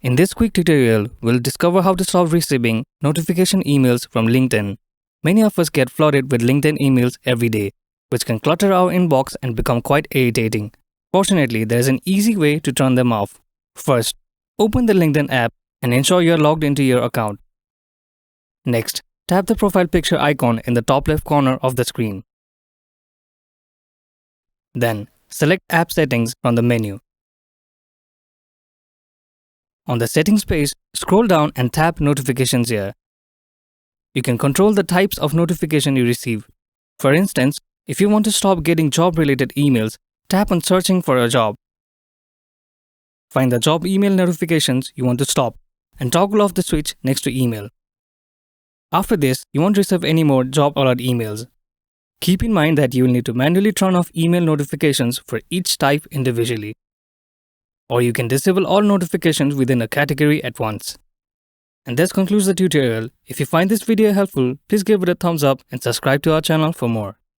In this quick tutorial, we'll discover how to stop receiving notification emails from LinkedIn. Many of us get flooded with LinkedIn emails every day, which can clutter our inbox and become quite irritating. Fortunately, there's an easy way to turn them off. First, open the LinkedIn app and ensure you're logged into your account. Next, tap the profile picture icon in the top left corner of the screen. Then, select App Settings from the menu. On the Settings page, scroll down and tap Notifications here. You can control the types of notification you receive. For instance, if you want to stop getting job-related emails, tap on Searching for a job. Find the job email notifications you want to stop and toggle off the switch next to Email. After this, you won't receive any more job alert emails. Keep in mind that you will need to manually turn off email notifications for each type individually. Or you can disable all notifications within a category at once. And this concludes the tutorial. If you find this video helpful, please give it a thumbs up and subscribe to our channel for more.